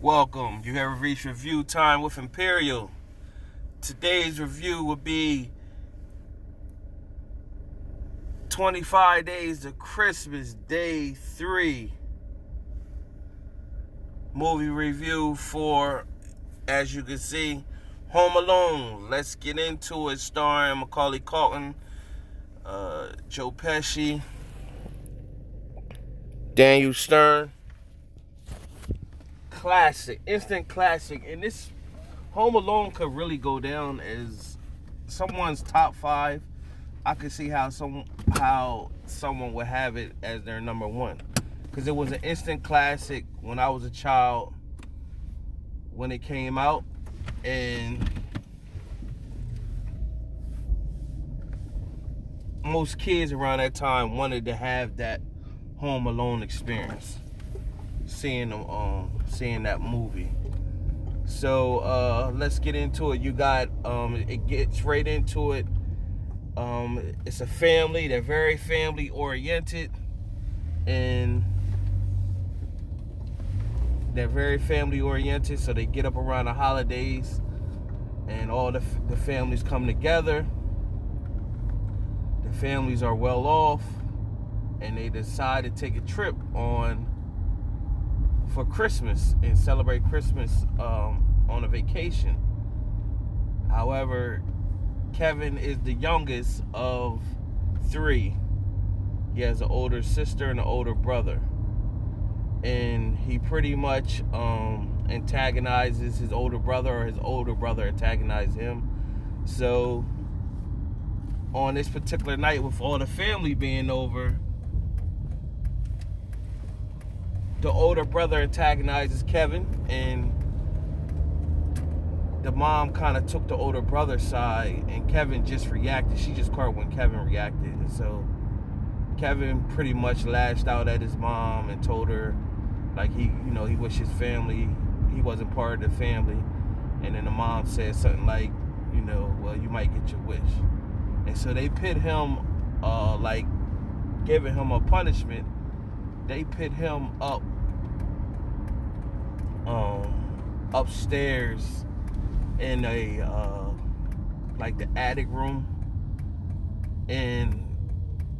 Welcome. You have reached review time with Imperial. Today's review will be 25 Days to Christmas, Day 3. Movie review for, as you can see, Home Alone. Let's get into it. Starring Macaulay Culkin, Joe Pesci, Daniel Stern. Classic, instant classic. And this Home Alone could really go down as someone's top 5. I could see how someone would have it as their number 1, because it was an instant classic when I was a child when it came out, and most kids around that time wanted to have that Home Alone experience, seeing that movie. So let's get into it. You got it gets right into it. It's a family. They're very family oriented, and so they get up around the holidays, and all the families come together. The families are well off, and they decide to take a trip for Christmas and celebrate Christmas on a vacation. However, Kevin is the youngest of 3. He has an older sister and an older brother, and he pretty much antagonizes his older brother, or his older brother antagonizes him. So on this particular night, with all the family being over, the older brother antagonizes Kevin, and the mom kind of took the older brother's side, and Kevin just reacted. She just caught when Kevin reacted. And so Kevin pretty much lashed out at his mom and told her, like, he wished his family, he wasn't part of the family. And then the mom said something like, well, you might get your wish. And so they pit him, like giving him a punishment. They pit him up upstairs in a like the attic room, and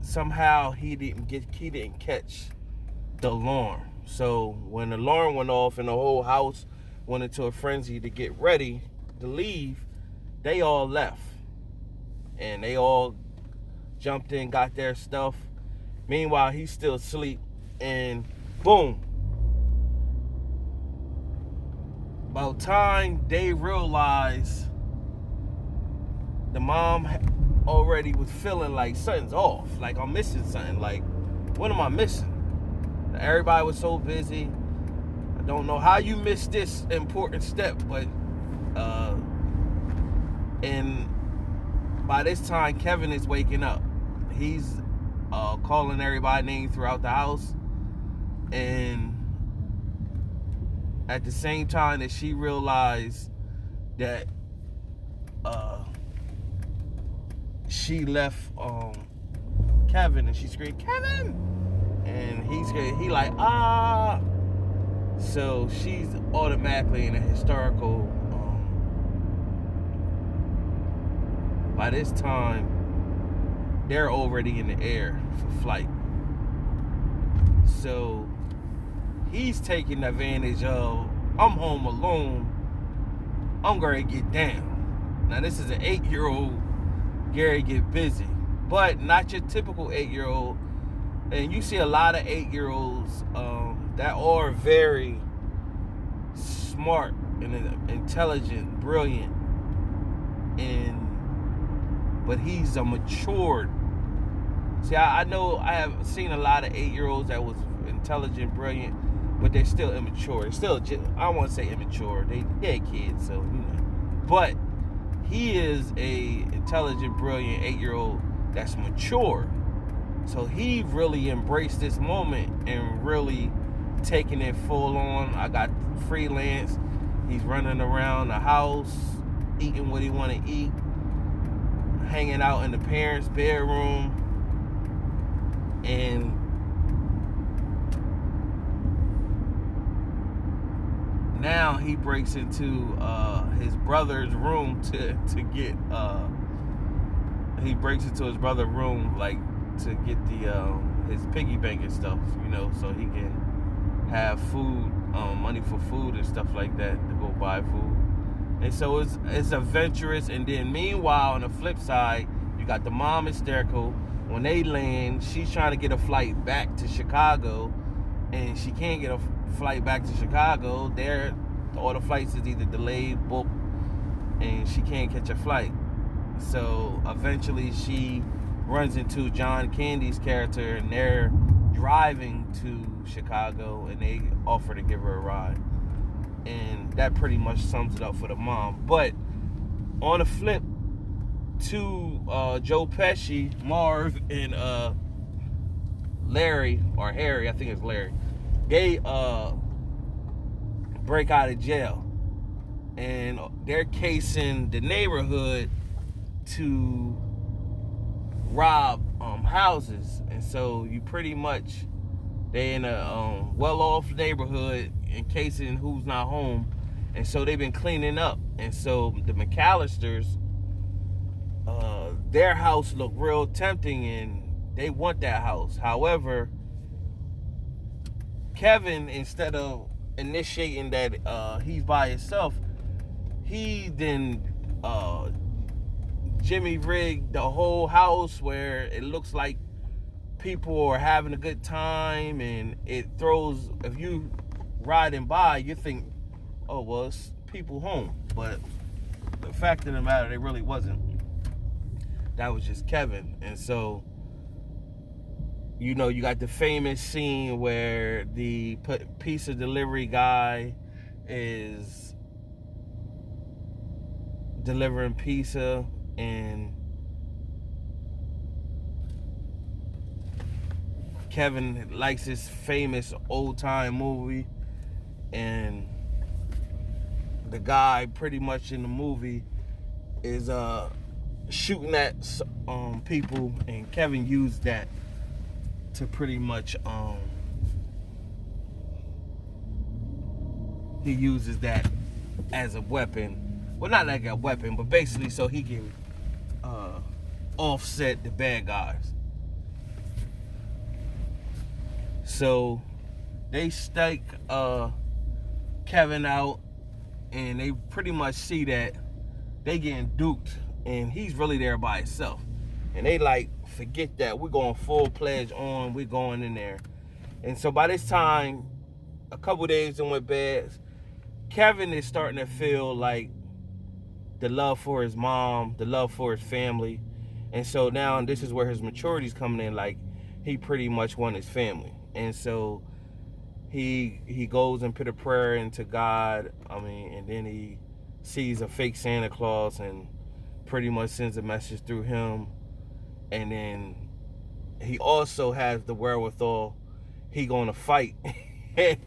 somehow he didn't catch the alarm. So when the alarm went off and the whole house went into a frenzy to get ready to leave, they all left, and they all jumped in, got their stuff. Meanwhile, he's still asleep, and boom. About time they realized, the mom already was feeling like something's off. Like, I'm missing something. Like, what am I missing? Everybody was so busy. I don't know how you missed this important step, but and by this time, Kevin is waking up. He's calling everybody names throughout the house, and at the same time that she realized that she left Kevin, and she screamed, "Kevin!" And he like, ah. So she's automatically in a hysterical. By this time, they're already in the air for flight. So he's taking advantage of, I'm home alone, I'm gonna get down. Now this is an 8-year-old Gary get busy, but not your typical 8-year-old. And you see a lot of 8-year-olds that are very smart and intelligent, brilliant, but he's a matured. See, I know I have seen a lot of 8-year-olds that was intelligent, brilliant, but they're still immature. They're still, I don't want to say immature. They're kids, so But he is a intelligent, brilliant 8-year-old that's mature. So he really embraced this moment and really taking it full on. I got freelance. He's running around the house, eating what he want to eat, hanging out in the parents' bedroom, and now he breaks into his brother's room to get he breaks into his brother's room like to get the his piggy bank and stuff, so he can have food, money for food and stuff like that, to go buy food. And so it's adventurous. And then meanwhile, on the flip side, you got the mom hysterical. When they land, she's trying to get a flight back to Chicago, and she can't get a flight back to Chicago. All the flights is either delayed, booked, and she can't catch a flight. So eventually she runs into John Candy's character, and they're driving to Chicago, and they offer to give her a ride. And that pretty much sums it up for the mom. But on the flip, to Joe Pesci, Marv, and Larry, or Harry, I think it's Larry, they break out of jail, and they're casing the neighborhood to rob houses. And so you pretty much, they in a well-off neighborhood, encasing who's not home. And so they've been cleaning up. And so the McCalisters, their house looked real tempting, and they want that house. However, Kevin, instead of initiating that he's by himself, he then Jimmy rigged the whole house where it looks like people are having a good time, and it throws, if you riding by, you think, oh, well, it's people home. But the fact of the matter, they really wasn't. That was just Kevin. And so, you got the famous scene where the pizza delivery guy is delivering pizza, and Kevin likes this famous old time movie, and the guy pretty much in the movie is shooting at people, and Kevin used that to pretty much he uses that as a weapon. Well, not like a weapon, but basically so he can offset the bad guys. So they stake Kevin out, and they pretty much see that they getting duped, and he's really there by himself. And they like, forget that, we're going full pledge on, we're going in there. And so by this time, a couple days went bad, Kevin is starting to feel like the love for his mom, the love for his family. And so now this is where his maturity's coming in. Like, he pretty much wants his family. And so he goes and put a prayer into God. And then he sees a fake Santa Claus and pretty much sends a message through him. And then he also has the wherewithal, he gonna fight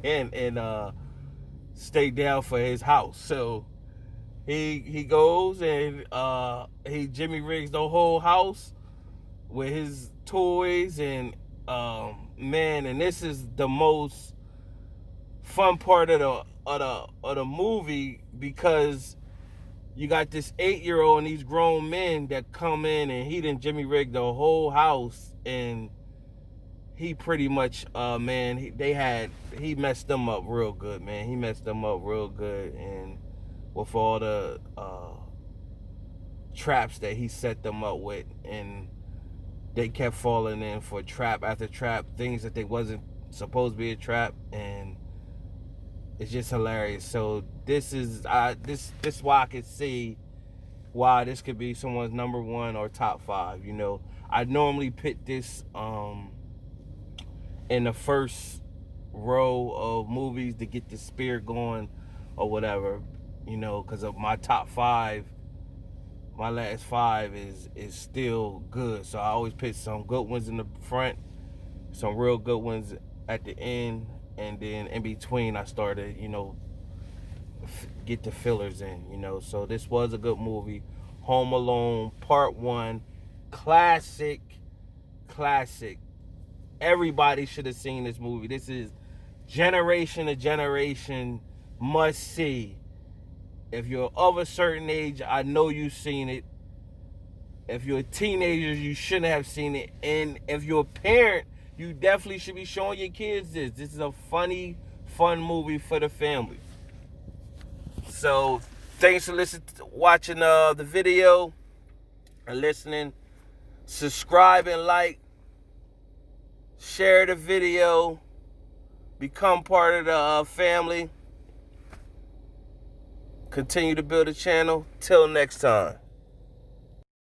and stay down for his house. So he goes and he Jimmy rigs the whole house with his toys, and man, and this is the most fun part of the movie, because you got this 8-year-old and these grown men that come in, and he done Jimmy rigged the whole house, and he pretty much he messed them up real good, man. He messed them up real good, and with all the traps that he set them up with, and they kept falling in for trap after trap, things that they wasn't supposed to be a trap, and it's just hilarious. So this is this why I could see why this could be someone's number one or top 5. I normally put this in the first row of movies to get the spirit going or whatever, because of my top 5. My last 5 is still good. So I always put some good ones in the front, some real good ones at the end, and then in between I started, get the fillers in, So this was a good movie. Home Alone Part 1, classic. Everybody should have seen this movie. This is generation to generation must see. If you're of a certain age, I know you've seen it. If you're a teenager, you shouldn't have seen it. And if you're a parent, you definitely should be showing your kids this. This is a funny, fun movie for the family. So, thanks for watching the video and listening. Subscribe and like. Share the video. Become part of the family. Continue to build a channel. Till next time.